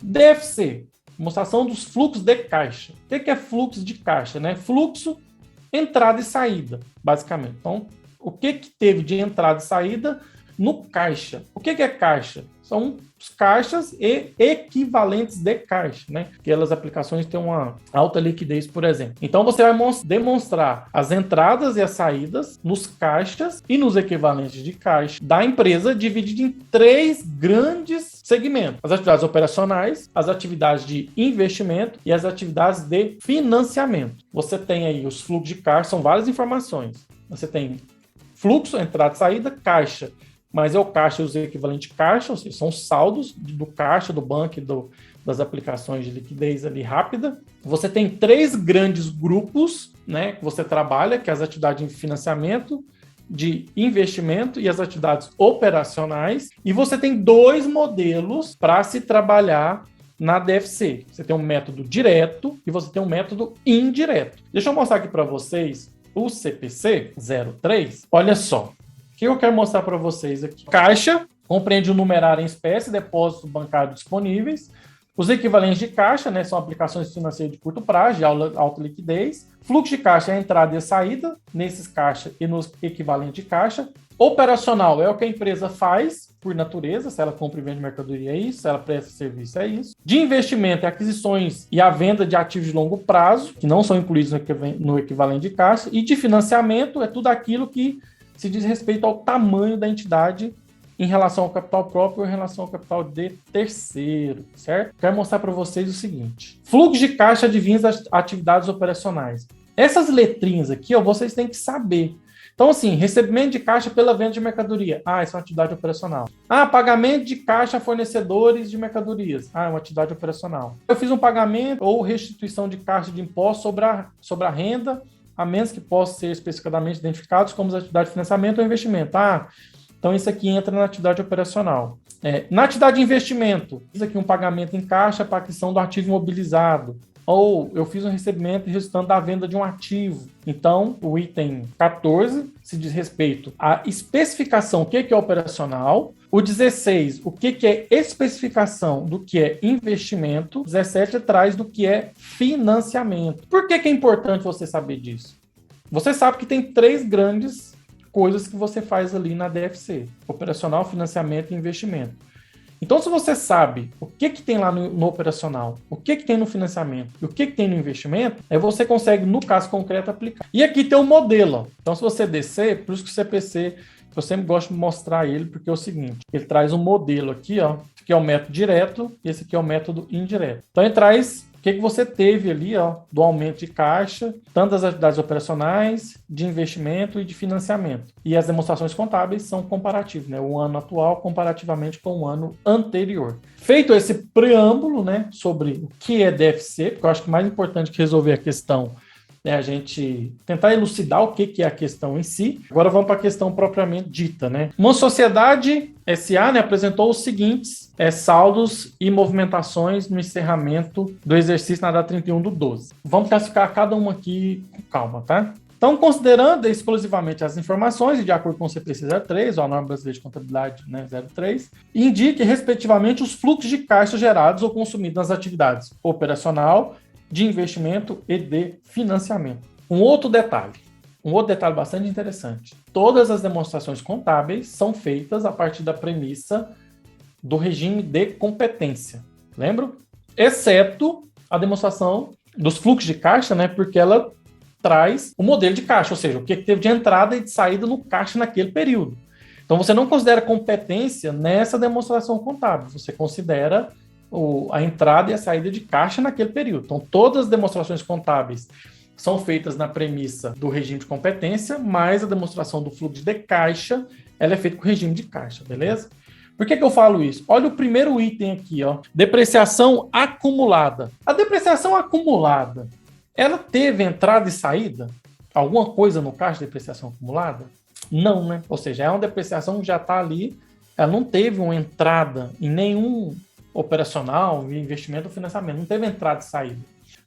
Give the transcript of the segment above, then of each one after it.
DFC, demonstração dos fluxos de caixa. O que é fluxo de caixa, né? Fluxo, entrada e saída, basicamente. Então, o que teve de entrada e saída no caixa? O que é caixa? São os caixas e equivalentes de caixa, né? Aquelas aplicações têm uma alta liquidez, por exemplo. Então, você vai demonstrar as entradas e as saídas nos caixas e nos equivalentes de caixa da empresa, dividido em 3 grandes segmentos: as atividades operacionais, as atividades de investimento e as atividades de financiamento. Você tem aí os fluxos de caixa, são várias informações. Você tem fluxo, entrada e saída, caixa. Mas é o caixa e os equivalentes de caixa, ou seja, são os saldos do caixa, do banco e das aplicações de liquidez ali rápida. Você tem 3 grandes grupos, né, que você trabalha, que é as atividades de financiamento, de investimento e as atividades operacionais. E você tem 2 modelos para se trabalhar na DFC. Você tem um método direto e você tem um método indireto. Deixa eu mostrar aqui para vocês o CPC 03. Olha só. O que eu quero mostrar para vocês aqui? Caixa compreende o numerário em espécie, depósitos bancários disponíveis. Os equivalentes de caixa, né, são aplicações financeiras de curto prazo, de alta liquidez. Fluxo de caixa é a entrada e a saída nesses caixas e nos equivalentes de caixa. Operacional é o que a empresa faz por natureza, se ela compra e vende mercadoria é isso, se ela presta serviço é isso. De investimento é aquisições e a venda de ativos de longo prazo, que não são incluídos no equivalente de caixa. E de financiamento é tudo aquilo que se diz respeito ao tamanho da entidade em relação ao capital próprio ou em relação ao capital de terceiro, certo? Quero mostrar para vocês o seguinte. Fluxo de caixa advindos das atividades operacionais. Essas letrinhas aqui, ó, vocês têm que saber. Então, assim, recebimento de caixa pela venda de mercadoria. Ah, isso é uma atividade operacional. Ah, pagamento de caixa a fornecedores de mercadorias. Ah, é uma atividade operacional. Eu fiz um pagamento ou restituição de caixa de imposto sobre a renda, a menos que possam ser especificadamente identificados como atividade de financiamento ou investimento. Ah, então isso aqui entra na atividade operacional. Na atividade de investimento, fiz aqui um pagamento em caixa para aquisição do ativo imobilizado. Ou eu fiz um recebimento resultando da venda de um ativo. Então, o item 14 se diz respeito à especificação, o que é operacional. O 16, o que é especificação do que é investimento. O 17 traz do que é financiamento. Por que é importante você saber disso? Você sabe que tem 3 grandes coisas que você faz ali na DFC: operacional, financiamento e investimento. Então, se você sabe o que tem lá no operacional, o que tem no financiamento e o que tem no investimento, aí você consegue, no caso concreto, aplicar. E aqui tem um modelo. Ó. Então, se você descer, por isso que o CPC, eu sempre gosto de mostrar ele, porque é o seguinte, ele traz um modelo aqui, ó, esse aqui é o método direto e esse aqui é o método indireto. Então, ele traz o que você teve ali, ó, do aumento de caixa, tanto das atividades operacionais, de investimento e de financiamento. E as demonstrações contábeis são comparativas, né? O ano atual comparativamente com o ano anterior. Feito esse preâmbulo, né, sobre o que é DFC, porque eu acho que mais importante que resolver a questão é a gente tentar elucidar o que é a questão em si. Agora vamos para a questão propriamente dita, né? Uma sociedade SA, né, apresentou os seguintes saldos e movimentações no encerramento do exercício na data 31/12. Vamos classificar cada uma aqui com calma, tá? Então, considerando exclusivamente as informações, e de acordo com o CPC 03, ou a norma brasileira de contabilidade, né, 03, indique, respectivamente, os fluxos de caixa gerados ou consumidos nas atividades operacional, de investimento e de financiamento. Um outro detalhe bastante interessante. Todas as demonstrações contábeis são feitas a partir da premissa do regime de competência. Lembra? Exceto a demonstração dos fluxos de caixa, né? Porque ela traz o modelo de caixa, ou seja, o que teve de entrada e de saída no caixa naquele período. Então, você não considera competência nessa demonstração contábil, você considera a entrada e a saída de caixa naquele período. Então, todas as demonstrações contábeis são feitas na premissa do regime de competência, mas a demonstração do fluxo de caixa, ela é feita com o regime de caixa, beleza? Por que eu falo isso? Olha o primeiro item aqui, ó, depreciação acumulada. A depreciação acumulada, ela teve entrada e saída? Alguma coisa no caixa de depreciação acumulada? Não, né? Ou seja, é uma depreciação que já está ali, ela não teve uma entrada em nenhum operacional, investimento ou financiamento, não teve entrada e saída.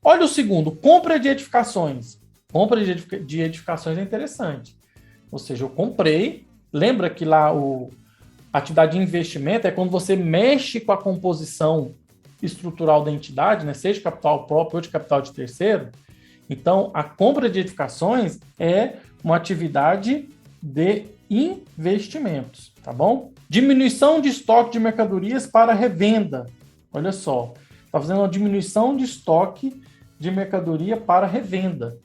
Olha o segundo, compra de edificações. Compra de edificações é interessante. Ou seja, eu comprei, lembra que lá a atividade de investimento é quando você mexe com a composição estrutural da entidade, né, seja de capital próprio ou de capital de terceiro, então a compra de edificações é uma atividade de investimentos, tá bom? Diminuição de estoque de mercadorias para revenda. Olha só, está fazendo uma diminuição de estoque de mercadoria para revenda.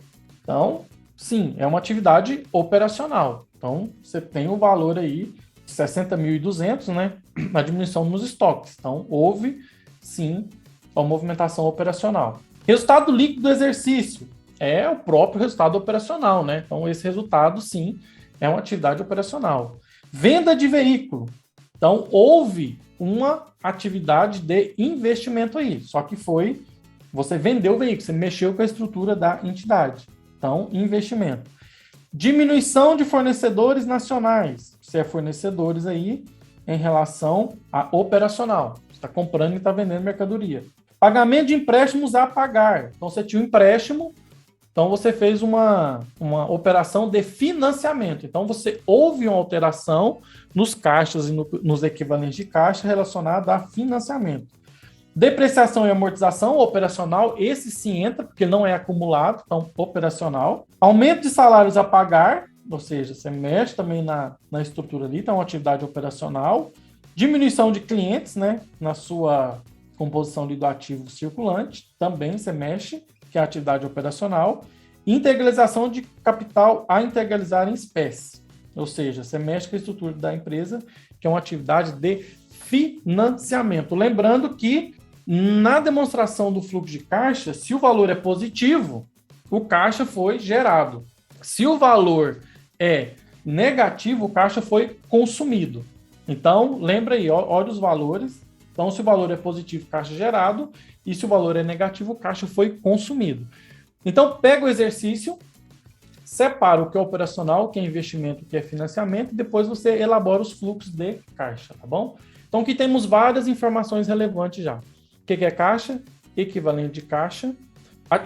Então, sim, é uma atividade operacional. Então, você tem o valor aí, 60.200, né, na diminuição nos estoques. Então, houve, sim, uma movimentação operacional. Resultado líquido do exercício é o próprio resultado operacional, né? Então, esse resultado, sim, é uma atividade operacional. Venda de veículo. Então, houve uma atividade de investimento aí, só que foi, você vendeu o veículo, você mexeu com a estrutura da entidade. Então, investimento. Diminuição de fornecedores nacionais. Você é fornecedores aí em relação a operacional. Você está comprando e está vendendo mercadoria. Pagamento de empréstimos a pagar. Então, você tinha um empréstimo, então você fez uma operação de financiamento. Então, houve uma alteração nos caixas e nos equivalentes de caixa relacionada a financiamento. Depreciação e amortização operacional, esse sim entra, porque não é acumulado, então operacional. Aumento de salários a pagar, ou seja, você mexe também na estrutura ali, então é uma atividade operacional. Diminuição de clientes, né, na sua composição ali do ativo circulante, também você mexe, que é a atividade operacional. Integralização de capital a integralizar em espécie, ou seja, você mexe com a estrutura da empresa, que é uma atividade de financiamento. Lembrando que na demonstração do fluxo de caixa, se o valor é positivo, o caixa foi gerado. Se o valor é negativo, o caixa foi consumido. Então, lembra aí, olha os valores. Então, se o valor é positivo, caixa gerado, e se o valor é negativo, o caixa foi consumido. Então, pega o exercício, separa o que é operacional, o que é investimento, o que é financiamento, e depois você elabora os fluxos de caixa, tá bom? Então, aqui temos várias informações relevantes já. O que é caixa? Equivalente de caixa.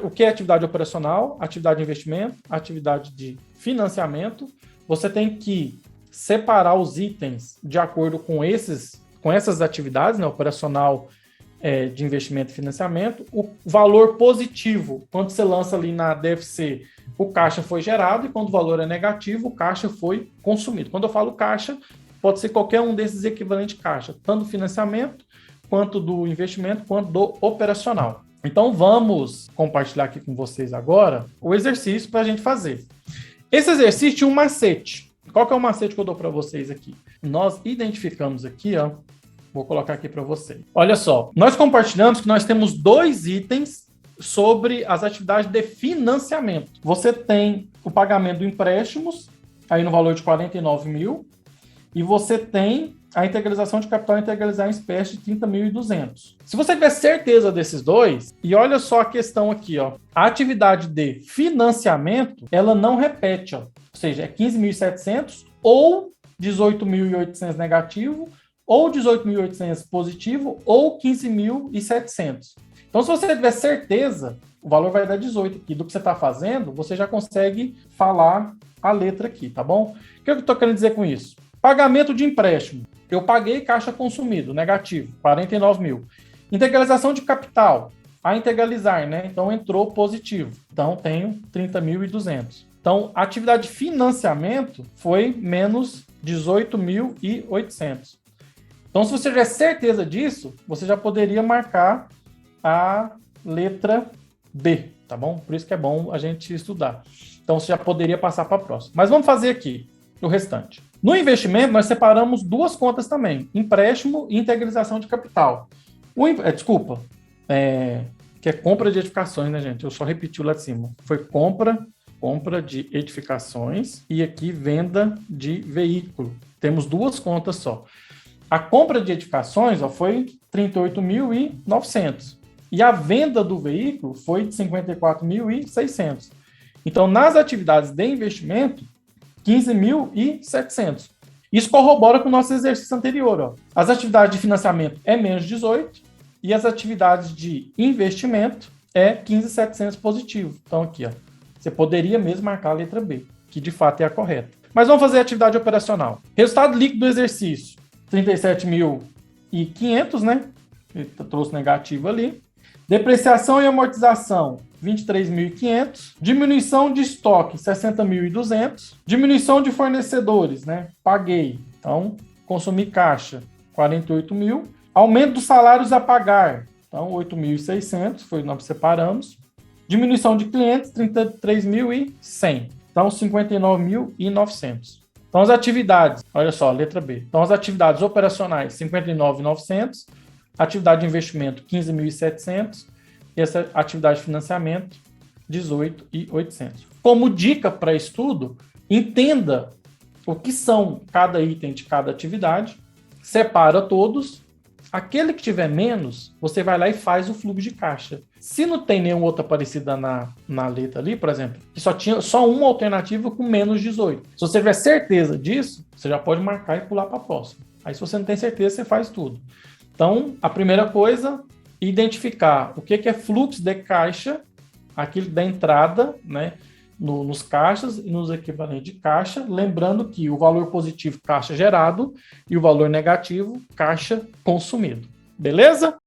O que é atividade operacional? Atividade de investimento, atividade de financiamento. Você tem que separar os itens de acordo com essas atividades, né? Operacional, de investimento e financiamento. O valor positivo, quando você lança ali na DFC, o caixa foi gerado, e quando o valor é negativo, o caixa foi consumido. Quando eu falo caixa, pode ser qualquer um desses equivalentes de caixa, tanto do financiamento, quanto do investimento, quanto do operacional. Então, vamos compartilhar aqui com vocês agora o exercício para a gente fazer. Esse exercício tinha um macete. Qual que é o macete que eu dou para vocês aqui? Nós identificamos aqui, ó, vou colocar aqui para vocês. Olha só, nós compartilhamos que nós temos 2 itens sobre as atividades de financiamento. Você tem o pagamento de empréstimos, aí no valor de 49 mil, e você tem a integralização de capital integralizar em espécie de 30.200. Se você tiver certeza desses 2, e olha só a questão aqui, ó, a atividade de financiamento, ela não repete, ó, ou seja, é 15.700 ou 18.800 negativo, ou 18.800 positivo, ou 15.700. Então, se você tiver certeza, o valor vai dar 18 aqui do que você está fazendo, você já consegue falar a letra aqui, tá bom? O que eu estou querendo dizer com isso? Pagamento de empréstimo. Eu paguei caixa consumido, negativo, 49 mil. Integralização de capital, a integralizar, né? Então, entrou positivo. Então, tenho 30.200. Então, a atividade de financiamento foi menos 18.800. Então, se você tiver certeza disso, você já poderia marcar a letra B, tá bom? Por isso que é bom a gente estudar. Então, você já poderia passar para a próxima. Mas vamos fazer aqui o restante. No investimento, nós separamos 2 contas também, empréstimo e integralização de capital. Que é compra de edificações, né, gente? Eu só repeti lá de cima. Foi compra de edificações e aqui venda de veículo. Temos 2 contas só. A compra de edificações, ó, foi 38.900. E a venda do veículo foi de 54.600. Então, nas atividades de investimento, 15.700. Isso corrobora com o nosso exercício anterior. Ó. As atividades de financiamento é menos 18 e as atividades de investimento é 15.700 positivo. Então, aqui, ó, você poderia mesmo marcar a letra B, que de fato é a correta. Mas vamos fazer a atividade operacional. Resultado líquido do exercício, 37.500, né? ele trouxe negativo ali. Depreciação e amortização, 23.500. Diminuição de estoque, 60.200. Diminuição de fornecedores, né? Paguei. Então, consumi caixa, 48 mil. Aumento dos salários a pagar, então, 8.600, foi o que nós separamos. Diminuição de clientes, 33.100. Então, 59.900. Então, as atividades, olha só, letra B. Então, as atividades operacionais, 59.900. Atividade de investimento, 15.700. E essa atividade de financiamento, 18.800. Como dica para estudo, entenda o que são cada item de cada atividade, separa todos. Aquele que tiver menos, você vai lá e faz o fluxo de caixa. Se não tem nenhuma outra parecida na letra ali, por exemplo, que só tinha só uma alternativa com menos 18. Se você tiver certeza disso, você já pode marcar e pular para a próxima. Aí, se você não tem certeza, você faz tudo. Então, a primeira coisa, identificar o que é fluxo de caixa, aquilo da entrada, né, nos caixas e nos equivalentes de caixa, lembrando que o valor positivo, caixa gerado, e o valor negativo, caixa consumido. Beleza?